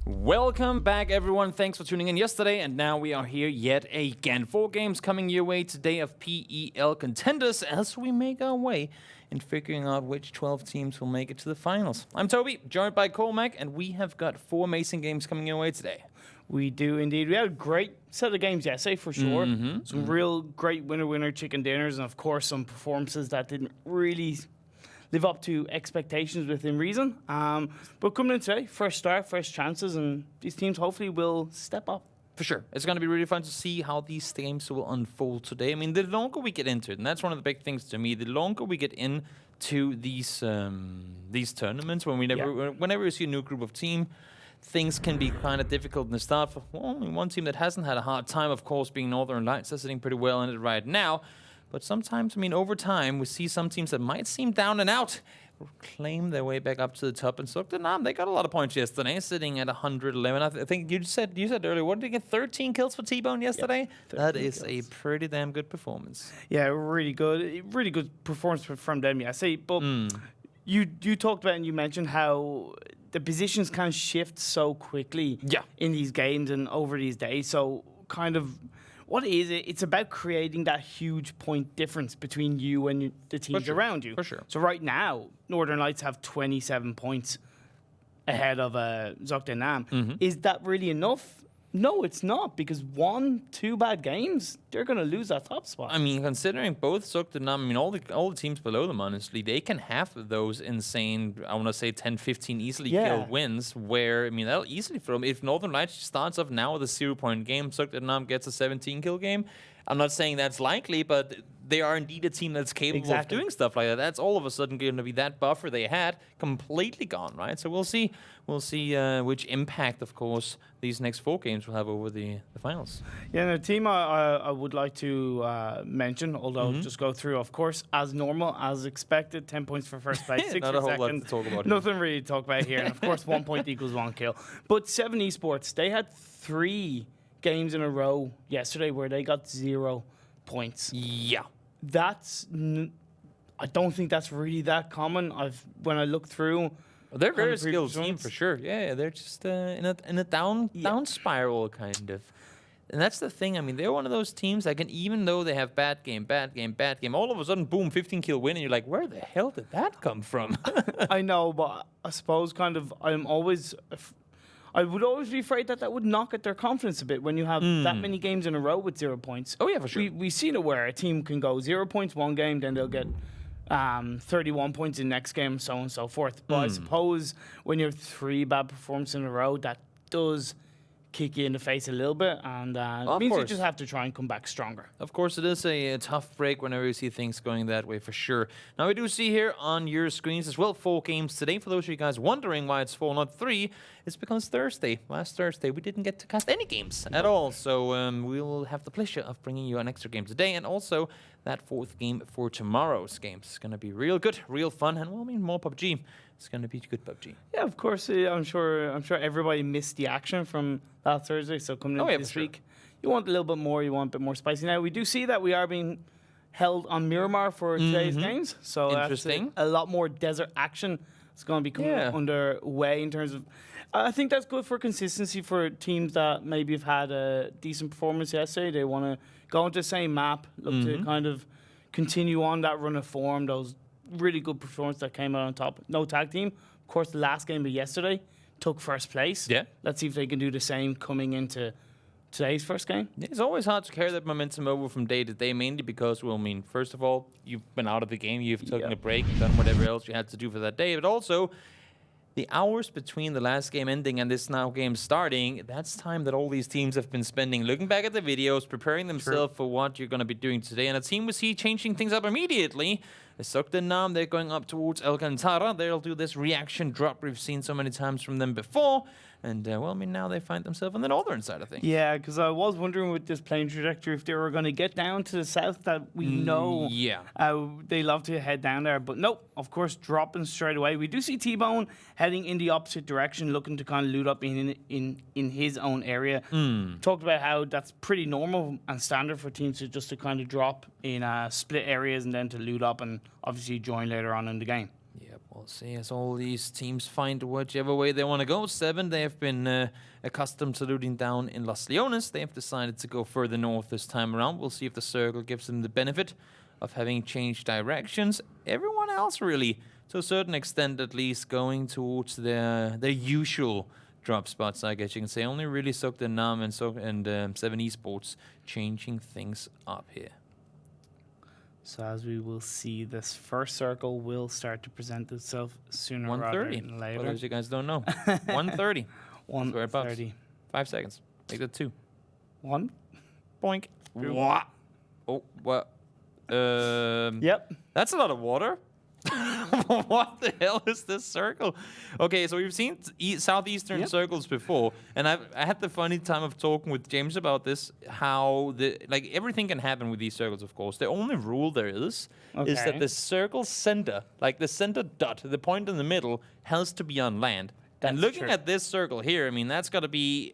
Welcome back, everyone. Thanks for tuning in yesterday, and now we are here yet again. 4 games coming your way today of PEL Contenders as we make our way in figuring out which 12 teams will make it to the finals. I'm Toby, joined by Cormac, and we have got 4 amazing games coming your way today. We do indeed. We had a great set of games yesterday, for sure. Some real great winner-winner chicken dinners, and of course some performances that didn't really live up to expectations within reason. But coming in today, fresh start, fresh chances, and these teams hopefully will step up. For sure. It's going to be really fun to see how these games will unfold today. I mean, the longer we get into it, and that's one of the big things to me, the longer we get into these tournaments, whenever you see a new group of team, things can be kind of difficult in the start. For only one team that hasn't had a hard time, of course, being Northern Lights. They're sitting pretty well in it right now. But sometimes, I mean, over time, we see some teams that might seem down and out claim their way back up to the top. And Zoekt Een Naam, they got a lot of points yesterday, sitting at 111. I think you said earlier, what did they get? 13 kills for T-Bone yesterday? Yeah, that is a pretty damn good performance. Yeah, really good performance from them, yeah. But you talked about and you mentioned how the positions can shift so quickly in these games and over these days. So kind of, what is it? It's about creating that huge point difference between you and the teams around you. For sure. So right now, Northern Lights have 27 points ahead of Zoekt Een Naam. Is that really enough? No, it's not, because 1-2 bad games, they're going to lose that top spot. I mean, considering both Zoekt Een Naam, I mean, all the teams below them, honestly, they can have those insane, I want to say 10, 15 easily killed wins, where, I mean, that'll easily throw them. If Northern Lights starts off now with a 0-point game, Zoekt Een Naam gets a 17-kill game, I'm not saying that's likely, but they are indeed a team that's capable of doing stuff like that. That's all of a sudden going to be that buffer they had completely gone, right? So we'll see which impact, of course, these next 4 games will have over the finals. Yeah, and a team I would like to mention, although just go through, of course, as normal, as expected, 10 points for first place, 6 Not for a whole second. lot to talk about. Nothing really to talk about here. And of course, 1 point equals 1 kill. But Se7en Esports, they had 3 games in a row yesterday where they got 0 points. Yeah. I don't think that's really that common. When I look through, they're a very skilled team for sure. Yeah, they're just in a down spiral kind of. And that's the thing. I mean, they're one of those teams that can, even though they have bad game, all of a sudden, boom, 15-kill win, and you're like, where the hell did that come from? I know, but I suppose kind of I would always be afraid that would knock at their confidence a bit when you have that many games in a row with 0 points. Oh, yeah, for sure. We've seen it where a team can go 0 points one game, then they'll get 31 points in the next game, so on and so forth. But I suppose when you have 3 bad performances in a row, that does kick you in the face a little bit, and it means you just have to try and come back stronger. Of course, it is a tough break whenever you see things going that way, for sure. Now, we do see here on your screens as well 4 games today. For those of you guys wondering why it's 4, not 3, it's because last Thursday, we didn't get to cast any games at all. So we'll have the pleasure of bringing you an extra game today, and also that 4th game for tomorrow's games. It's going to be real good, real fun, and, well, I mean, more PUBG. It's going to be good PUBG. Yeah, of course. I'm sure everybody missed the action from last Thursday. So coming into this week, you want a little bit more. You want a bit more spicy. Now, we do see that we are being held on Miramar for today's games. So interesting. A lot more desert action is going to be coming underway in terms of... I think that's good for consistency for teams that maybe have had a decent performance yesterday. They want to go into the same map, look to kind of continue on that run of form, those really good performance that came out on top. No tag team. Of course, the last game of yesterday took first place. Yeah. Let's see if they can do the same coming into today's first game. It's always hard to carry that momentum over from day to day, mainly because, well, I mean, first of all, you've been out of the game, you've taken a break, you've done whatever else you had to do for that day, but also the hours between the last game ending and this now game starting, that's time that all these teams have been spending looking back at the videos, preparing themselves for what you're going to be doing today. And a team we see changing things up immediately. Zoekt Een Naam, they're going up towards Alcantara. They'll do this reaction drop we've seen so many times from them before. And, well, I mean, now they find themselves on the northern side of things. Yeah, because I was wondering with this playing trajectory if they were going to get down to the south that we know they love to head down there. But nope, of course, dropping straight away. We do see T-Bone heading in the opposite direction, looking to kind of loot up in his own area. Talked about how that's pretty normal and standard for teams to kind of drop in split areas and then to loot up and obviously join later on in the game. Yeah, Yep, we'll see as all these teams find whichever way they want to go. Se7en, they have been accustomed to looting down in Las Leones. They have decided to go further north this time around. We'll see if the circle gives them the benefit of having changed directions. Everyone else really, to a certain extent at least, going towards their usual drop spots, I guess you can say. Only really Zoekt Een Naam and Se7en Esports changing things up here. So as we will see, this first circle will start to present itself sooner rather than later. For those you guys don't know. 1:30. 1:30. 5 seconds. Make that 2. 1. Boink. What? Oh, what? Yep. That's a lot of water. What the hell is this circle? Okay, so we've seen southeastern circles before, and I had the funny time of talking with James about this. How everything can happen with these circles, of course. The only rule there is that the circle center, like the center dot, the point in the middle, has to be on land. And looking at this circle here, I mean, that's got to be,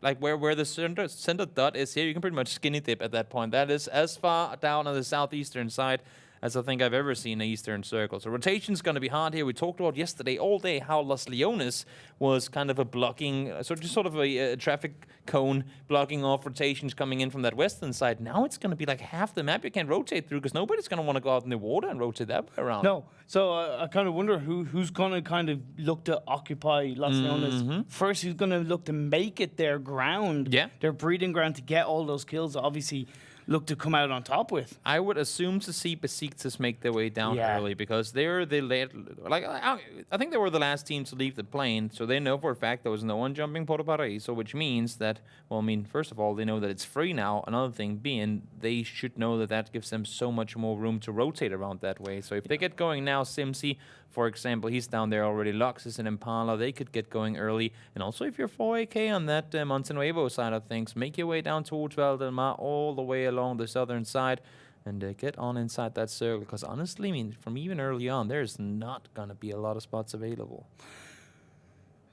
like where the center dot is here, you can pretty much skinny dip at that point. That is as far down on the southeastern side as I think I've ever seen an Eastern Circle. So rotation's going to be hard here. We talked about yesterday all day how Las Leones was kind of a blocking, sort of a traffic cone blocking off rotations coming in from that western side. Now it's going to be like half the map you can rotate through because nobody's going to want to go out in the water and rotate that way around. No. So I kind of wonder who's going to kind of look to occupy Las Leones first. Who's going to look to make it their ground, their breeding ground to get all those kills, obviously look to come out on top with. I would assume to see Besiktas make their way down early because they're the late. Like I think they were the last team to leave the plane, so they know for a fact there was no one jumping Porto Paraíso, which means that, well, I mean, first of all, they know that it's free now. Another thing being, they should know that that gives them so much more room to rotate around that way. So if they get going now, Simsi, for example, he's down there already. Lux is an Impala. They could get going early. And also, if you're 4AK on that Montenuevo side of things, make your way down towards Valdemar all the way along the southern side and get on inside that circle. Because honestly, I mean, from even early on, there's not going to be a lot of spots available.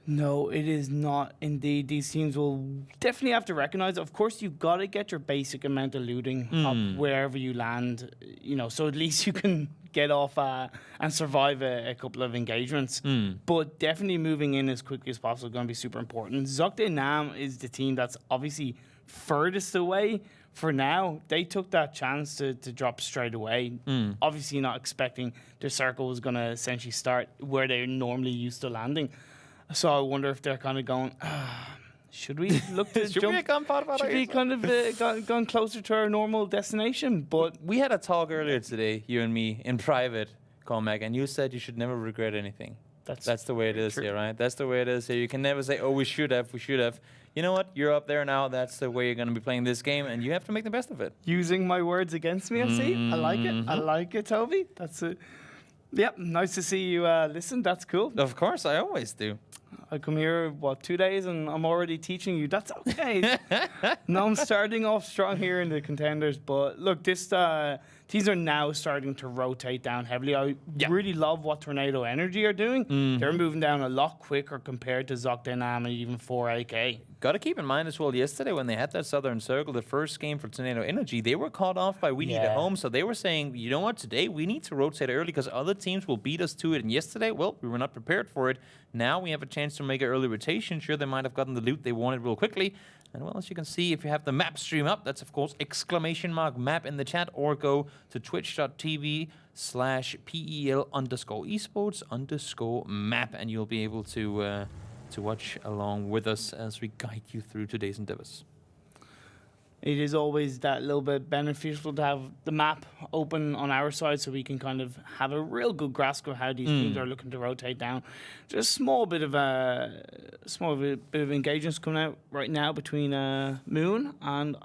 No, it is not indeed. These teams will definitely have to recognize, of course, you've got to get your basic amount of looting up wherever you land, so at least you can get off and survive a couple of engagements. But definitely moving in as quickly as possible is going to be super important. Zoekt Een Naam is the team that's obviously furthest away for now. They took that chance to drop straight away. Obviously not expecting their circle was going to essentially start where they're normally used to landing. So I wonder if they're kind of going, should we look to should jump? Should we kind of gone closer to our normal destination? But we had a talk earlier today, you and me, in private, Cormac, and you said you should never regret anything. That's the way it is here, right? That's the way it is here. You can never say, oh, we should have. You know what? You're up there now. That's the way you're going to be playing this game, and you have to make the best of it. Using my words against me, I see. I like it. I like it, Toby. That's it. Yep, nice to see you listen. That's cool. Of course, I always do. I come here, 2 days, and I'm already teaching you. That's okay. No, I'm starting off strong here in the contenders. But look, these are now starting to rotate down heavily. I really love what Tornado Energy are doing. They're moving down a lot quicker compared to Zoekt Een Naam and even 4AK. Got to keep in mind as well, yesterday when they had that Southern Circle, the first game for Tornado Energy, they were caught off by We Need a Home. So they were saying, you know what, today we need to rotate early because other teams will beat us to it. And yesterday, well, we were not prepared for it. Now we have a chance to make an early rotation. Sure, they might have gotten the loot they wanted real quickly. And well, as you can see, if you have the map stream up, that's of course !map in the chat, or go to twitch.tv/PEL_esports_map, and you'll be able to watch along with us as we guide you through today's endeavors. It is always that little bit beneficial to have the map open on our side so we can kind of have a real good grasp of how these teams are looking to rotate down. Just a small bit of engagements coming out right now between Moon and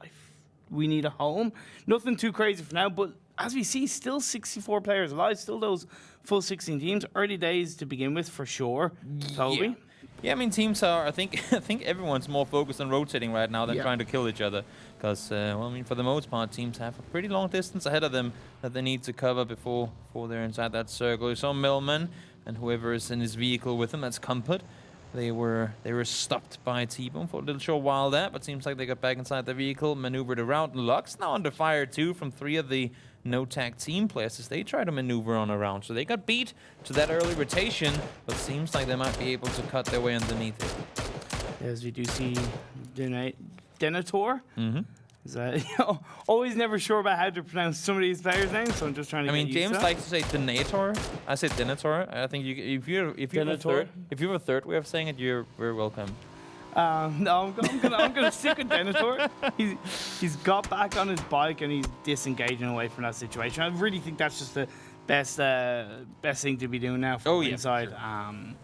We Need a Home. Nothing too crazy for now, but as we see, still 64 players alive, still those full 16 teams. Early days to begin with for sure. Toby? Yeah, I mean, teams are, I think everyone's more focused on rotating right now than trying to kill each other. Because, well, I mean, for the most part, teams have a pretty long distance ahead of them that they need to cover before they're inside that circle. You saw Millman and whoever is in his vehicle with him, that's Comfort. They were stopped by T-Bone for a little short while there, but seems like they got back inside the vehicle, maneuvered around. Lux now under fire too from 3 of the no tag team players as they try to maneuver on around. So they got beat to that early rotation, but seems like they might be able to cut their way underneath it. As we do see Denator. Mm-hmm. Is that, always never sure about how to pronounce some of these players' names, so I'm just trying to. I mean, James likes to say Denator. I say Denator. I think if you have a third way of saying it, you're very welcome. No, I'm gonna stick with Denator. He's got back on his bike and he's disengaging away from that situation. I really think that's just the best thing to be doing now for Winside. Sure.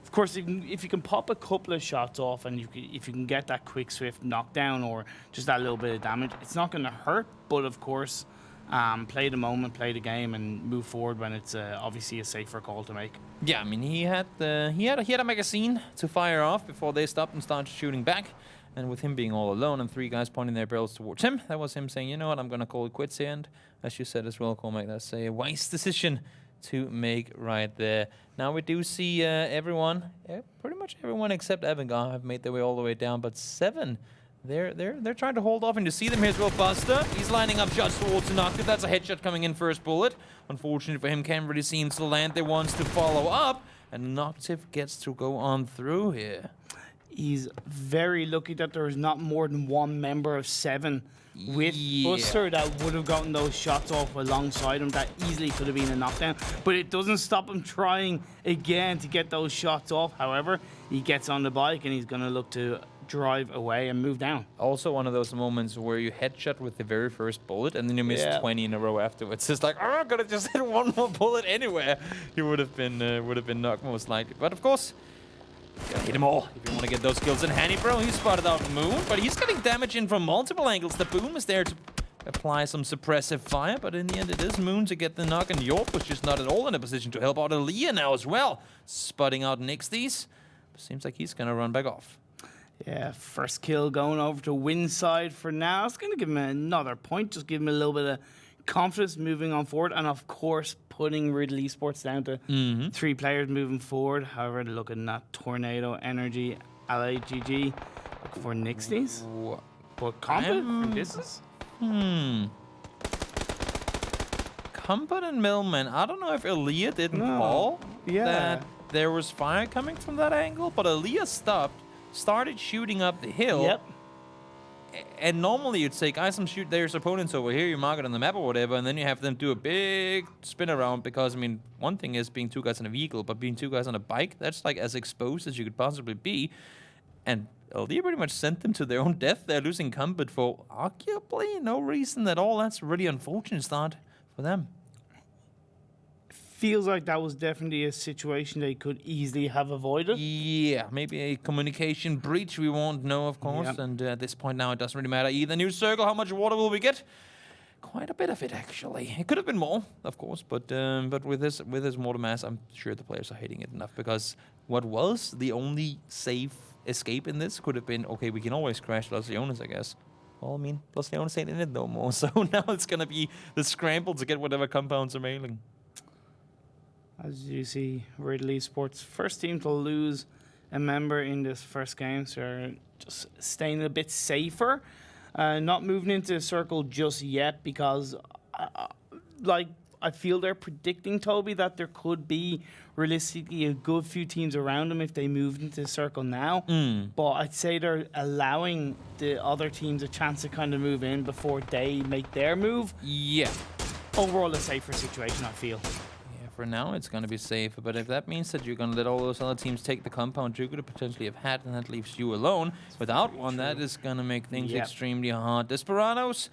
Of course, if you can pop a couple of shots off and if you can get that quick, swift knockdown or just that little bit of damage, it's not going to hurt. But of course, play the moment, play the game, and move forward when it's obviously a safer call to make. Yeah, I mean he had a magazine to fire off before they stopped and started shooting back. And with him being all alone and 3 guys pointing their barrels towards him, that was him saying, you know what, I'm going to call it quits here. And as you said as well, Cormac, that's a wise decision to make right there. Now we do see everyone, pretty much everyone except Avangar have made their way all the way down, but Se7en, they're trying to hold off, and you see them here as well. Buster, he's lining up shots towards Noctiv. That's a headshot coming in first bullet. Unfortunately for him, can't really seem to land. They wants to follow up, and Noctiv gets to go on through here. He's very lucky that there is not more than one member of Se7en with Buster that would have gotten those shots off alongside him. That easily could have been a knockdown, but it doesn't stop him trying again to get those shots off. However, he gets on the bike and he's going to look to drive away and move down. Also one of those moments where you headshot with the very first bullet and then you miss 20 in a row afterwards. It's like, oh, I'm gonna just hit one more bullet anywhere. He would have been knocked most likely. But of course, you gotta hit them all if you want to get those kills. And Hannibro, he spotted out Moon, but he's getting damage in from multiple angles. The Boom is there to apply some suppressive fire, but in the end it is Moon to get the knock, and York was just not at all in a position to help out Aaliyah now as well. Spotting out Nixties. Seems like he's gonna run back off. Yeah, first kill going over to Winside for now. It's going to give him another point, just give him a little bit of confidence moving on forward, and of course putting Riddle Esports down to 3 players moving forward. However, looking at Tornado, Energy, LAGG, looking for Nixties. But confident from distance? Comfort and Millman. I don't know if Aaliyah didn't call that there was fire coming from that angle, but Aaliyah stopped, started shooting up the hill. Yep. And normally you'd say, guys, shoot there's opponents over here, you mark it on the map or whatever, and then you have them do a big spin around, because, I mean, one thing is being 2 guys in a vehicle, but being 2 guys on a bike, that's like as exposed as you could possibly be. And Aaliyah pretty much sent them to their own death. They're losing comfort for arguably no reason at all. That's a really unfortunate start for them. Feels like that was definitely a situation they could easily have avoided. Yeah, maybe a communication breach, we won't know, of course. Yep. And at this point now, it doesn't really matter either. New circle, how much water will we get? Quite a bit of it, actually. It could have been more, of course, but with this water mass, I'm sure the players are hating it enough, because what was the only safe escape in this could have been, okay, we can always crash Los Leones, I guess. Well, I mean, Los Leones ain't in it no more, so now it's going to be the scramble to get whatever compounds are mailing. As you see, Riddle Esports, first team to lose a member in this first game, so they're just staying a bit safer, not moving into the circle just yet, because I feel they're predicting, Toby, that there could be realistically a good few teams around them if they moved into the circle now. But I'd say they're allowing the other teams a chance to kind of move in before they make their move. Yeah. Overall, a safer situation, I feel. For now, it's going to be safer, but if that means that you're going to let all those other teams take the compound you could have potentially have had, and that leaves you alone without one, that is going to make things extremely hard. Desperados,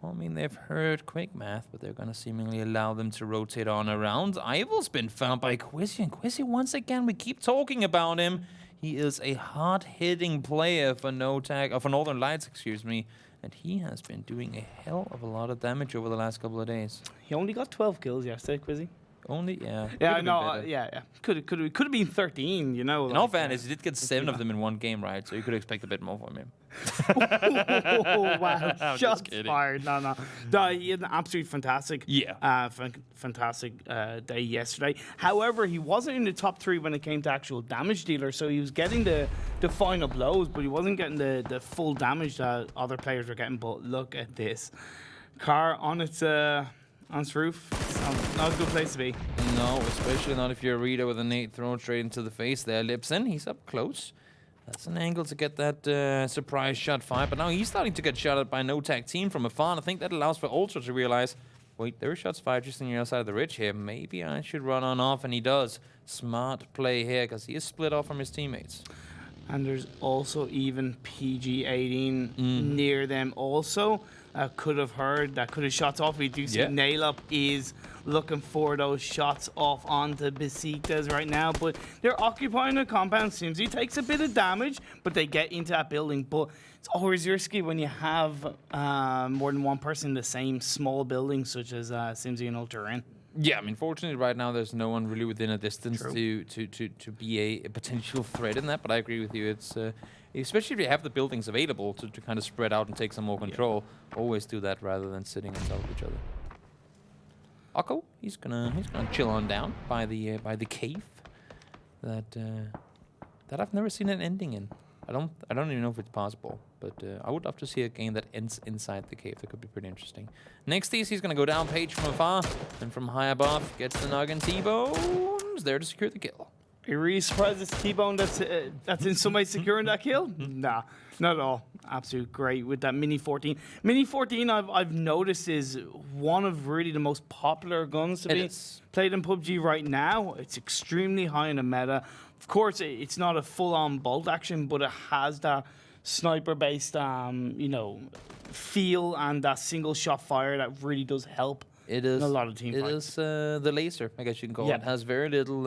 well, I mean, they've heard Quickmath, but they're going to seemingly allow them to rotate on around. Ival's been found by Quizzy, and Quizzy, once again, we keep talking about him. He is a hard-hitting player for for Northern Lights, excuse me, and he has been doing a hell of a lot of damage over the last couple of days. He only got 12 kills yesterday, Quizzy. Only, yeah. Yeah, no, yeah. Could have been 13, you know. In all fairness, he did get 7 of them in one game, right? So you could expect a bit more from him. Oh, wow. Shots fired. No, he had an absolutely fantastic day yesterday. However, he wasn't in the top 3 when it came to actual damage dealer, so he was getting the final blows, but he wasn't getting the full damage that other players were getting. But look at this. Car on its on his roof. It's not a good place to be. No, especially not if you're a reader with a nade thrown straight into the face there. Lipson, he's up close. That's an angle to get that surprise shot fired. But now he's starting to get shot at by no tag team from afar. And I think that allows for Ultra to realize, wait, there are shots fired just on the other side of the ridge here. Maybe I should run on off, and he does. Smart play here, because he is split off from his teammates. And there's also even PG-18 near them also. Could have heard, that could have shots off. We do see Nail Up is looking for those shots off onto Besiktas right now, but they're occupying a compound. Simsy takes a bit of damage, but they get into that building. But it's always risky when you have more than one person in the same small building, such as Simsy and Ultra are in. Yeah, I mean, fortunately right now there's no one really within a distance to be a potential threat in that, but I agree with you. It's especially if you have the buildings available to kind of spread out and take some more control, always do that rather than sitting on top of each other. Akko, he's gonna chill on down by the cave that I've never seen an ending in. I don't even know if it's possible, but I would love to see a game that ends inside the cave. That could be pretty interesting. Next is he's gonna go down Page from afar, and from high above gets the Noggin T-Bones there to secure the kill. Are you really surprised it's T-Bone that's in some way securing that kill? Nah, not at all. Absolutely great with that Mini 14. Mini 14 I've noticed is one of really the most popular guns to be played in PUBG right now. It's extremely high in the meta. Of course, it's not a full-on bolt action, but it has that sniper-based, feel and that single-shot fire that really does help. It is a lot of team fights. It is the laser, I guess you can call it. It has very little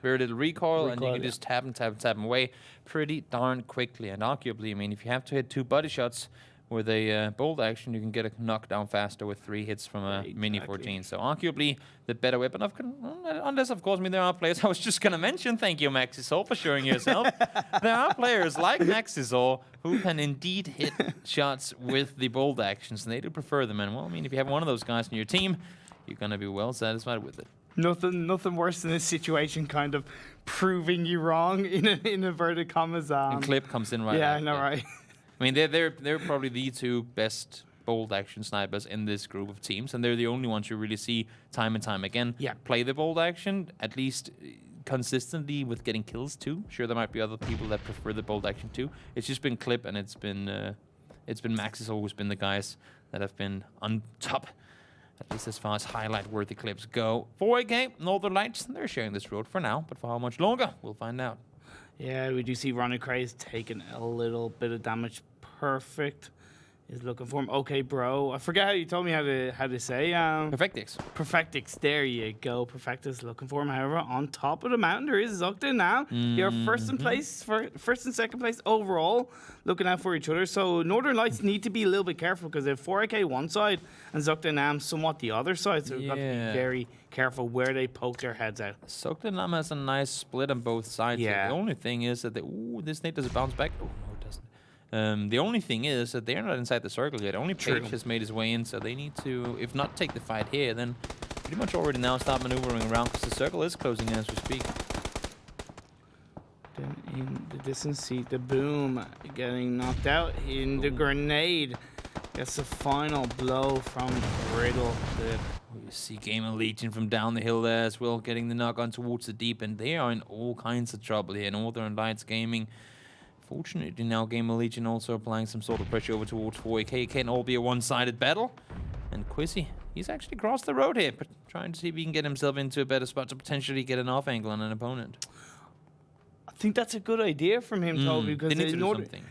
recoil, and you can just tap them away pretty darn quickly. And arguably, I mean, if you have to hit 2 body shots with a bolt action, you can get a knockdown faster with 3 hits from a Mini 14. So arguably the better weapon, unless of course, I mean, there are players I was just going to mention. Thank you, Maxisol, for showing yourself. There are players like Maxisol who can indeed hit shots with the bolt actions, and they do prefer them. And well, I mean, if you have one of those guys in your team, you're going to be well satisfied with it. Nothing worse than this situation kind of proving you wrong in inverted commas. And Clip comes in right Yeah, out, I know, right? I mean, they're probably the 2 best bolt action snipers in this group of teams, and they're the only ones you really see time and time again play the bolt action, at least consistently with getting kills too. Sure, there might be other people that prefer the bolt action too. It's just been Clip, and it's been Max has always been the guys that have been on top, at least as far as highlight-worthy clips go. 4AK, Northern Lights, they're sharing this road for now, but for how much longer, we'll find out. Yeah, we do see Ronnie Craze taking a little bit of damage. Perfect is looking for him. Okay, bro. I forget how you told me how to say. Perfectix. Perfectix. There you go. Perfectix looking for him. However, on top of the mountain, there is Zoekt Een Naam. You're first and second place overall, looking out for each other. So Northern Lights need to be a little bit careful because they have 4AK one side and Zoekt Een Naam somewhat the other side. So we've got to be very careful where they poke their heads out. Zoekt Een Naam has a nice split on both sides. Yeah. The only thing is that this nade does bounce back. Oh, no, it doesn't. The only thing is that they're not inside the circle yet. Only Page has made his way in, so they need to, if not take the fight here, then pretty much already now start maneuvering around because the circle is closing in as we speak. Then in the distance, see the boom getting knocked out in the grenade. Gets the final blow from Riddle. We see Gamerlegion from down the hill there as well, getting the knock on towards the deep, and they are in all kinds of trouble here. Northern Lights Gaming. Fortunately now Gamerlegion also applying some sort of pressure over towards 4AK. It can all be a one-sided battle. And Quizzy, he's actually crossed the road here, but trying to see if he can get himself into a better spot to potentially get an off angle on an opponent. I think that's a good idea from him, Toby, because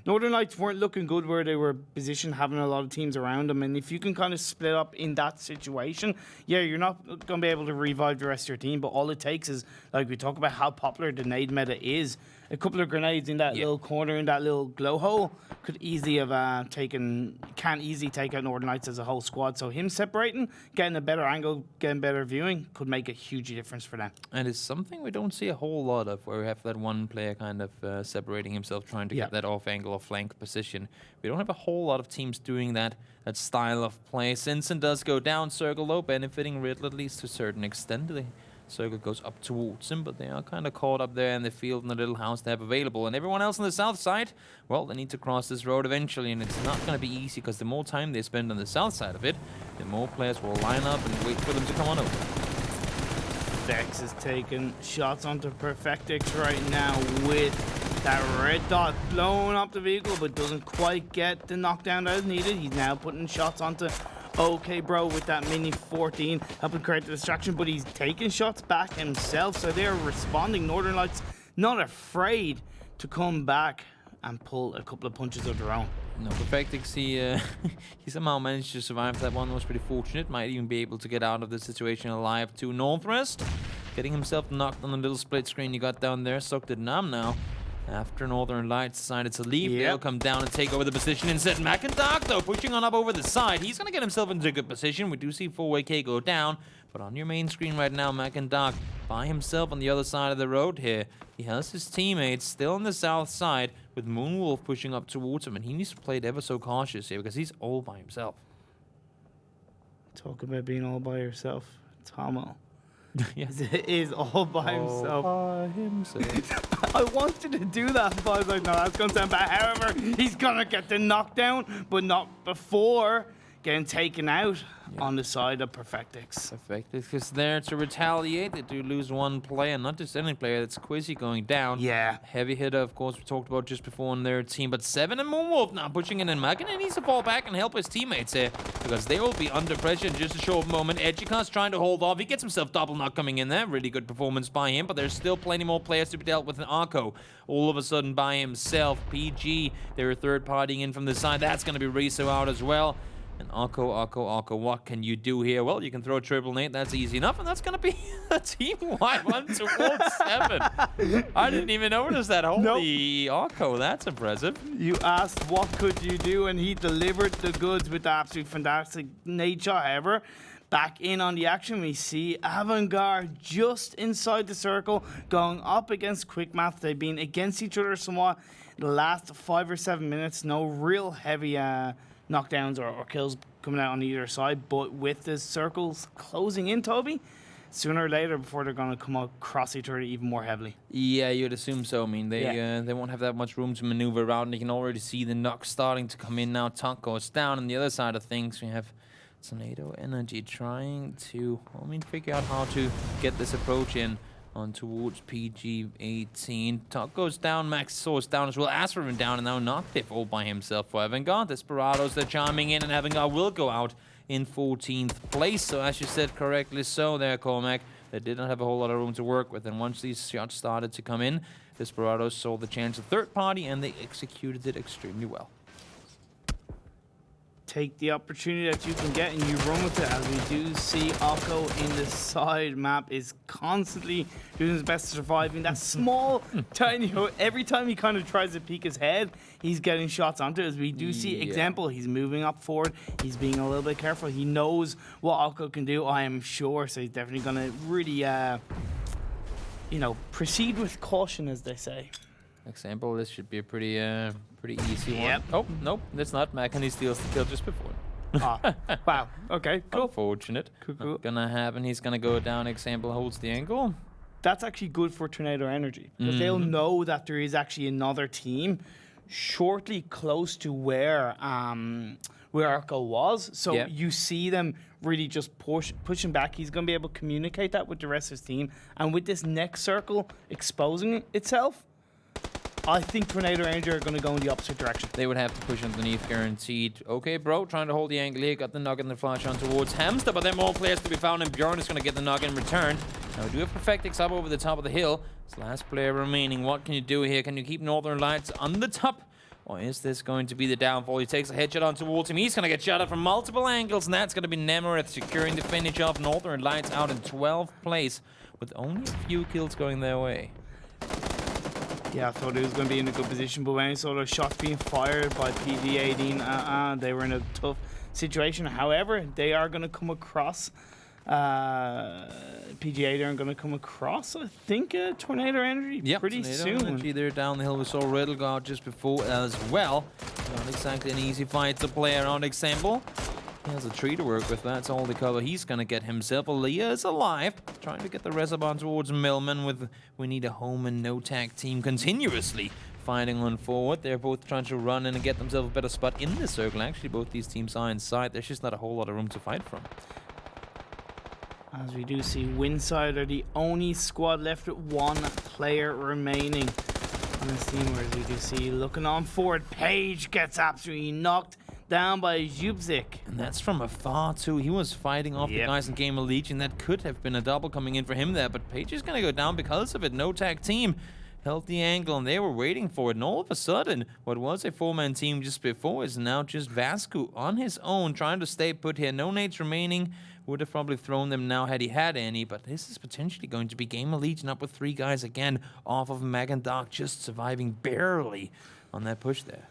Northern Lights weren't looking good where they were positioned, having a lot of teams around them. And if you can kind of split up in that situation, yeah, you're not going to be able to revive the rest of your team. But all it takes is, like we talk about how popular the nade meta is, a couple of grenades in that little corner, in that little glow hole, could easily have can easily take out Northern Lights as a whole squad. So him separating, getting a better angle, getting better viewing, could make a huge difference for them. And it's something we don't see a whole lot of, where we have that one player kind of separating himself, trying to get that off angle or flank position. We don't have a whole lot of teams doing that style of play. Se7en does go down, circle though, benefiting Riddle at least to a certain extent. The circle goes up towards him, but they are kind of caught up there in the field in the little house they have available. And everyone else on the south side, well, they need to cross this road eventually, and it's not going to be easy because the more time they spend on the south side of it, the more players will line up and wait for them to come on over. Dex is taking shots onto Perfectix right now with that red dot blowing up the vehicle, but doesn't quite get the knockdown that is needed. He's now putting shots onto OK Bro with that mini 14, helping create the distraction, but he's taking shots back himself, so they're responding. Northern Lights not afraid to come back and pull a couple of punches of their own. No, Perfectix, he somehow managed to survive that one. Was pretty fortunate. Might even be able to get out of the situation alive to Northwest. Getting himself knocked on the little split screen you got down there. Zoekt Een Naam now. After Northern Lights decided to leave, they'll come down and take over the position instead. McIntosh, though, pushing on up over the side. He's going to get himself into a good position. We do see 4AK go down. But on your main screen right now, McIntosh by himself on the other side of the road here. He has his teammates still on the south side with Moonwolf pushing up towards him. And he needs to play it ever so cautious here because he's all by himself. Talk about being all by yourself. Tomo. Yeah. It is all by himself. All by himself. I wanted to do that, but I was like, no, that's going to sound bad. However, he's going to get the knockdown, but not before getting taken out on the side of Perfectix. Perfectix is there to retaliate. They do lose one player, not just any player. That's Quizzy going down. Yeah. Heavy hitter, of course, we talked about just before on their team. But Se7en and Moonwolf now pushing in, and Magna needs to fall back and help his teammates here because they will be under pressure in just a short moment. Edgicast trying to hold off. He gets himself double knock coming in there. Really good performance by him, but there's still plenty more players to be dealt with in Arco. All of a sudden by himself. PG, they're third partying in from the side. That's going to be Riso out as well. And Arco, what can you do here? Well, you can throw a triple nade. That's easy enough, and that's going to be a team-wide one towards 7. I didn't even notice that. Holy Arco, that's impressive. You asked what could you do, and he delivered the goods with the absolute fantastic nade shot. However, back in on the action, we see Avangar just inside the circle, going up against Quickmath. They've been against each other somewhat the last 5 or 7 minutes. No real heavy knockdowns or kills coming out on either side, but with the circles closing in, Toby, sooner or later before they're going to come across each other even more heavily. Yeah, you'd assume so. I mean, they won't have that much room to maneuver around. You can already see the knocks starting to come in now. Tonk goes down. On the other side of things, we have Tornado Energy trying to, figure out how to get this approach in on towards PG-18. Tonk goes down, Max Source down as well. Asperman down, and now Noctif all by himself for Avangar. Desperados, they're chiming in, and Avangar will go out in 14th place. So as you said correctly so there, Cormac, they did not have a whole lot of room to work with. And once these shots started to come in, Desperados saw the chance of third party, and they executed it extremely well. Take the opportunity that you can get and you run with it, as we do see Akko in the side map is constantly doing his best to survive in that small tiny hole. Every time he kind of tries to peek his head, he's getting shots onto it. As we do see example, he's moving up forward, he's being a little bit careful, he knows what Akko can do, I am sure, so he's definitely going to really proceed with caution, as they say. Example, this should be a pretty easy one. Oh, nope, that's not. Mackenzie steals the kill just before. Wow. Okay, cool. Unfortunate. Cool. Not gonna happen. He's gonna go down. Example holds the angle. That's actually good for Tornado Energy, because they'll know that there is actually another team shortly close to where Arco was. So you see them really just pushing back. He's going to be able to communicate that with the rest of his team. And with this next circle exposing itself, I think Tornado Energy are going to go in the opposite direction. They would have to push underneath, guaranteed. Okay, bro, trying to hold the angle here. Got the knock and the flash on towards Hamster, but there are more players to be found, and Bjorn is going to get the knock in return. Now we do have Perfectix up over the top of the hill. It's the last player remaining. What can you do here? Can you keep Northern Lights on the top? Or is this going to be the downfall? He takes a headshot on towards him. He's going to get shot at from multiple angles, and that's going to be Nemerith securing the finish off. Northern Lights out in 12th place with only a few kills going their way. Yeah, I thought he was going to be in a good position, but when he saw those shots being fired by PG-18, they were in a tough situation. However, they are going to come across, PG-18 are going to come across, I think, Tornado Energy pretty soon. Energy, they're down the hill. We saw Riddle go just before as well. Not exactly an easy fight to play around example. He has a tree to work with. That's all the cover he's going to get himself. Aaliyah is alive. Trying to get the reservoir towards Millman with we need a home and no tag team continuously fighting on forward. They're both trying to run in and get themselves a better spot in the circle. Actually, both these teams are inside. There's just not a whole lot of room to fight from. As we do see, Winside are the only squad left with one player remaining on this team. Whereas we do see, looking on forward, Page gets absolutely knocked down by Zubzik. And that's from afar too. He was fighting off the guys in Gamerlegion. That could have been a double coming in for him there, but Page is going to go down because of it. No tag team held the angle, and they were waiting for it. And all of a sudden, what was a 4-man team just before is now just Vasco on his own, trying to stay put here. No nades remaining. Would have probably thrown them now had he had any, but this is potentially going to be Gamerlegion up with 3 guys again off of Mag and Dark, just surviving barely on that push there.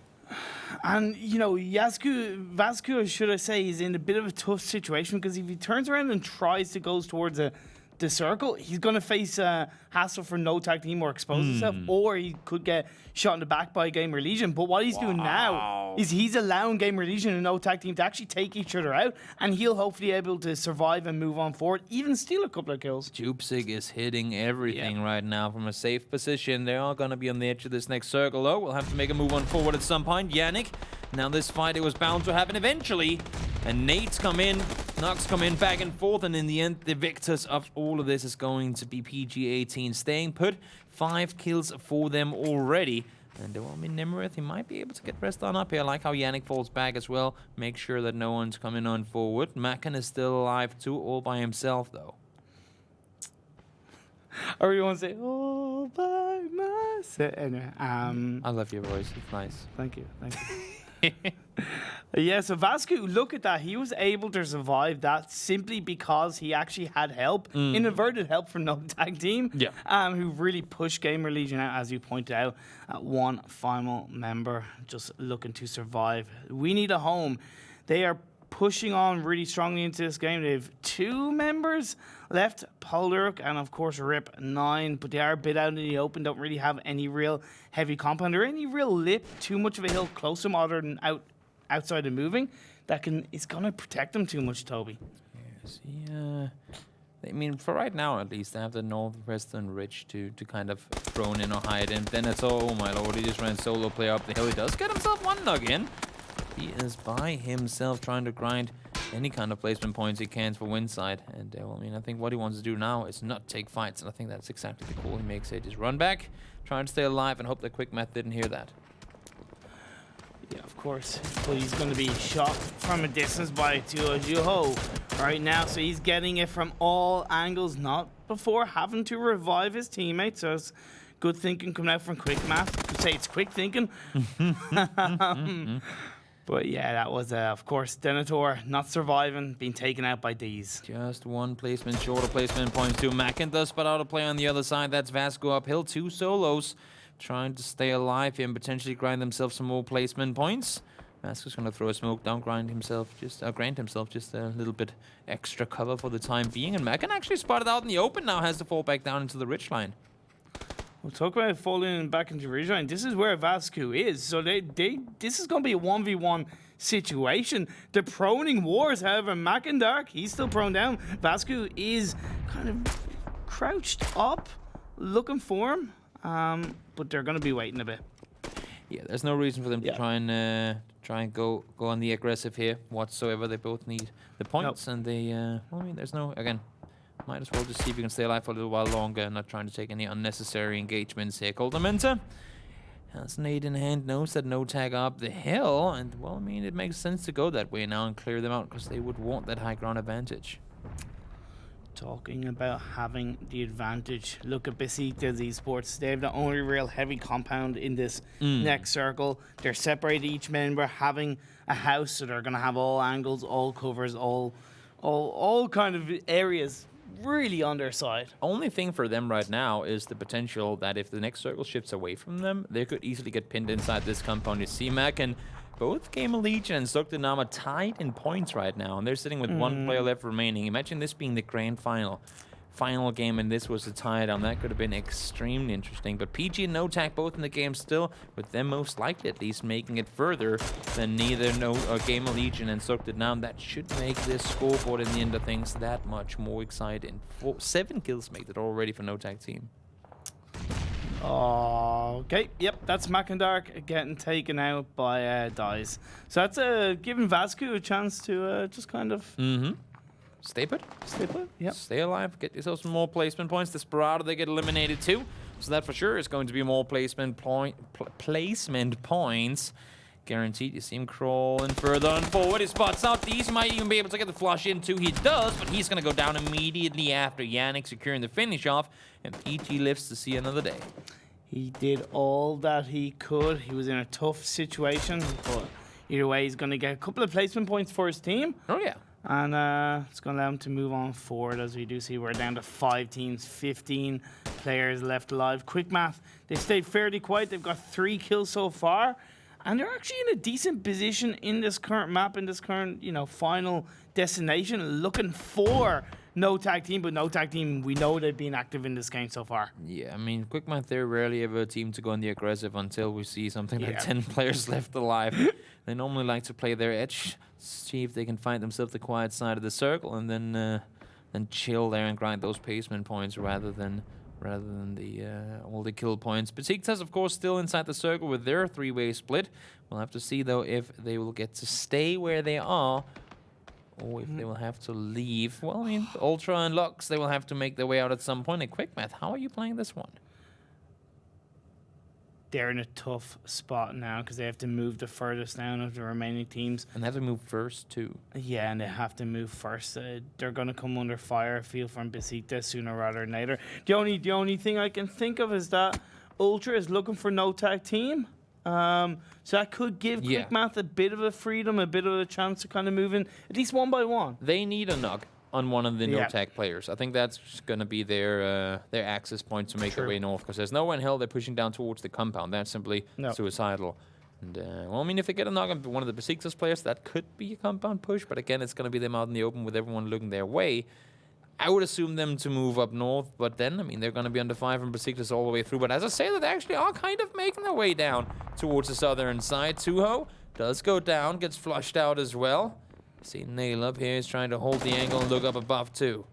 And, you know, Vasco, should I say, is in a bit of a tough situation because if he turns around and tries to go towards the circle, he's going to face hassle for no tag team or expose himself, or he could get shot in the back by Gamerlegion. But what he's doing now is he's allowing Gamerlegion and no tag team to actually take each other out, and he'll hopefully be able to survive and move on forward, even steal a couple of kills. Jupsig is hitting everything right now from a safe position. They are going to be on the edge of this next circle, though. We'll have to make a move on forward at some point. Yannick, now this fight, it was bound to happen eventually. And nades come in, knocks come in, back and forth, and in the end, the victors of all of this is going to be PG-18. Staying put, 5 kills for them already. And well, I mean, Nimrith, he might be able to get rest on up here. I like how Yannick falls back as well. Make sure that no one's coming on forward. Macken is still alive too, all by himself, though. Or you want to say, all by myself. Anyway, I love your voice. It's nice. Thank you. Thank you. Yeah, so Vasco, look at that. He was able to survive that simply because he actually had help, inadvertent help from no tag team, who really pushed Gamerlegion out, as you pointed out, at one final member just looking to survive. We need a home. They are pushing on really strongly into this game. They have 2 members left, Poldark and of course Rip 9, but they are a bit out in the open, don't really have any real heavy compound or any real lip, too much of a hill close to them other than outside and moving. That is going to protect them too much, Toby. Yes, yeah. I mean, for right now at least, they have the northwestern ridge to kind of drone in or hide in. Then it's all, oh my lord, he just ran solo player up the hill. He does get himself 1 knock in. He is by himself trying to grind any kind of placement points he can for Winside. And well, I mean, I think what he wants to do now is not take fights. And I think that's exactly the call he makes. Just run back, trying to stay alive, and hope that Quickmath didn't hear that. Yeah, of course. But he's going to be shot from a distance by Juho right now. So he's getting it from all angles, not before having to revive his teammates. So it's good thinking coming out from Quickmath. You could say it's quick thinking. But yeah, that was, of course, Denethor not surviving, being taken out by these. Just 1 placement short of placement points to Macken does spot out a play on the other side. That's Vasco uphill, 2 solos. Trying to stay alive here and potentially grind themselves some more placement points. Vasco's going to throw a smoke down, grant himself just a little bit extra cover for the time being. And Macken actually spotted out in the open now, has to fall back down into the ridge line. We'll talk about falling back into ridge line. This is where Vasco is. So this is going to be a 1v1 situation. The proning wars, however, Mac and Dark, he's still prone down. Vasco is kind of crouched up, looking for him. But they're going to be waiting a bit. Yeah, there's no reason for them to try and go on the aggressive here whatsoever. They both need the points, and they. Well, I mean, there's no again. Might as well just see if you can stay alive for a little while longer and not trying to take any unnecessary engagements here. Coldamenta has nade in hand, knows that no tag up the hill, and well, I mean, it makes sense to go that way now and clear them out because they would want that high ground advantage. Talking about having the advantage, look at Besiktas Esports. They have the only real heavy compound in this next circle. They're separated each member, having a house, so they're going to have all angles, all covers, all kind of areas really on their side. Only thing for them right now is the potential that if the next circle shifts away from them, they could easily get pinned inside this compound. You see Mac and both Gamerlegion and Zoekt Een Naam are tied in points right now, and they're sitting with 1 player left remaining. Imagine this being the grand final final game and this was a tie down, that could have been extremely interesting. But PG and NoTac both in the game still, with them most likely at least making it further than neither Gamerlegion and Zoekt Een Naam. That should make this scoreboard in the end of things that much more exciting. 7 kills made it already for NoTac team. Okay, yep, that's Macandark getting taken out by Dice. So that's giving Vascu a chance to just kind of... Stay put. Stay put, yep. Stay alive, get yourself some more placement points. Desperado, they get eliminated too. So that for sure is going to be more placement points. Guaranteed. You see him crawling further and forward. He spots out these. He might even be able to get the flush in too. He does, but he's going to go down immediately after Yannick securing the finish off. And PG lives to see another day. He did all that he could. He was in a tough situation, but either way, he's going to get a couple of placement points for his team. Oh, yeah. And it's going to allow him to move on forward. As we do see, we're down to 5 teams, 15 players left alive. Quickmath, they've stayed fairly quiet. They've got 3 kills so far. And they're actually in a decent position in this current map, in this current, final destination, looking for NoTac team. But NoTac team, we know they've been active in this game so far. Yeah, I mean, Quickmath, they're rarely ever a team to go on the aggressive until we see something like 10 players left alive. They normally like to play their edge, see if they can find themselves the quiet side of the circle, and then chill there and grind those placement points rather than the all the kill points. Besiktas, of course, still inside the circle with their 3-way split. We'll have to see, though, if they will get to stay where they are or if they will have to leave. Well, I mean, Ultra and Lux, they will have to make their way out at some point. And Quickmath, how are you playing this one? They're in a tough spot now because they have to move the furthest down of the remaining teams. And they have to move first, too. Yeah, and they have to move first. They're going to come under fire, I feel, from Besiktas sooner rather than later. The only thing I can think of is that Ultra is looking for NoTac team. So that could give Quickmath a bit of a freedom, a bit of a chance to kind of move in, at least one by one. They need a knock on one of the NoTac players. I think that's going to be their access point to make their way north, because there's nowhere in hell they're pushing down towards the compound. That's simply suicidal. And well, I mean, if they get a knock on one of the Besiktas players, that could be a compound push, but again, it's going to be them out in the open with everyone looking their way. I would assume them to move up north, but then, I mean, they're going to be under 5 from Besiktas all the way through. But as I say, that they actually are kind of making their way down towards the southern side. Tuho does go down, gets flushed out as well. See Nail up here is trying to hold the angle and look up above too.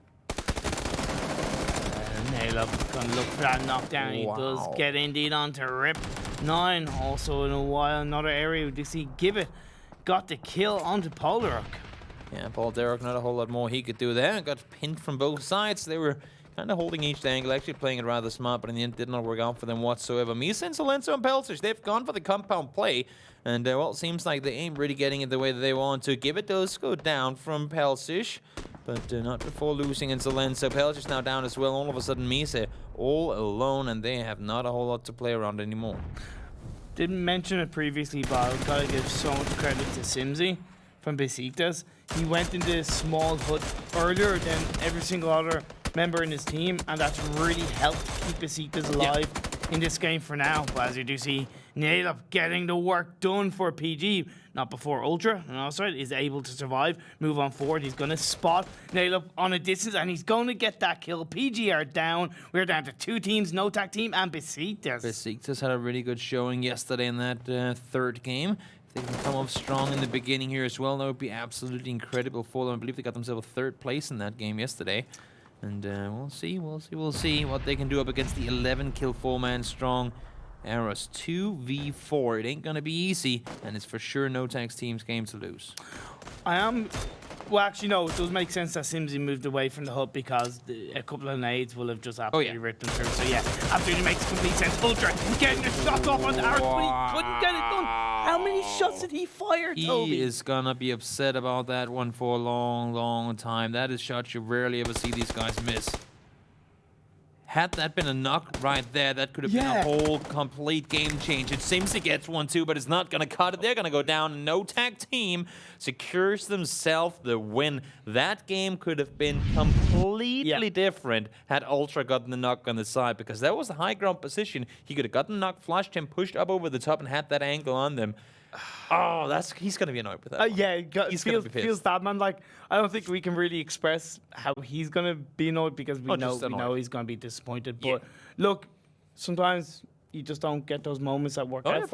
Nail up gonna look for that knockdown. He does get indeed onto Rip 9. Also in a while, another area we see Gibbet got the kill onto Poldaruk. Yeah, Paul Derrick, not a whole lot more he could do there. Got pinned from both sides. They were kind of holding each angle, actually playing it rather smart, but in the end did not work out for them whatsoever. Misa and Solenzo and Pelsish, they've gone for the compound play. And, well, it seems like they ain't really getting it the way that they want to. Give it does go down from Pelsish, but not before losing in Solenzo. Pelsish now down as well. All of a sudden, Misa all alone, and they have not a whole lot to play around anymore. Didn't mention it previously, but I've got to give so much credit to Simsy from Besiktas. He went into this small hut earlier than every single other member in his team, and that's really helped keep Besiktas alive in this game for now. But as you do see, Naileup getting the work done for PG, not before Ultra, and also is able to survive, move on forward. He's going to spot Naileup on a distance, and he's going to get that kill. PG are down. We're down to 2 teams, NoTac team and Besiktas. Besiktas had a really good showing yesterday in that third game. If they can come up strong in the beginning here as well, that would be absolutely incredible for them. I believe they got themselves 3rd place in that game yesterday. And we'll see what they can do up against the 11-kill 4-man strong Eros. 2v4. It ain't gonna be easy, and it's for sure NoTac's team's game to lose. Well, actually, no, it does make sense that Simsy moved away from the hub because a couple of nades will have just absolutely ripped them through. So, yeah, absolutely makes complete sense. Ultra getting the shots off on the Eros, but he couldn't get it done. How many shots did he fire, Toby? He is gonna be upset about that one for a long, long time. That is shots you rarely ever see these guys miss. Had that been a knock right there, that could have been a whole complete game change. It seems he gets one too, but it's not going to cut it. They're going to go down. NoTac team secures themselves the win. That game could have been completely different had Ultra gotten the knock on the side, because that was a high ground position. He could have gotten the knock, flushed him, pushed up over the top, and had that angle on them. Oh, he's going to be annoyed with that. Yeah, He's gonna be pissed. feels that, man. Like, I don't think we can really express how he's going to be annoyed because we know he's going to be disappointed. But look, sometimes you just don't get those moments that work out for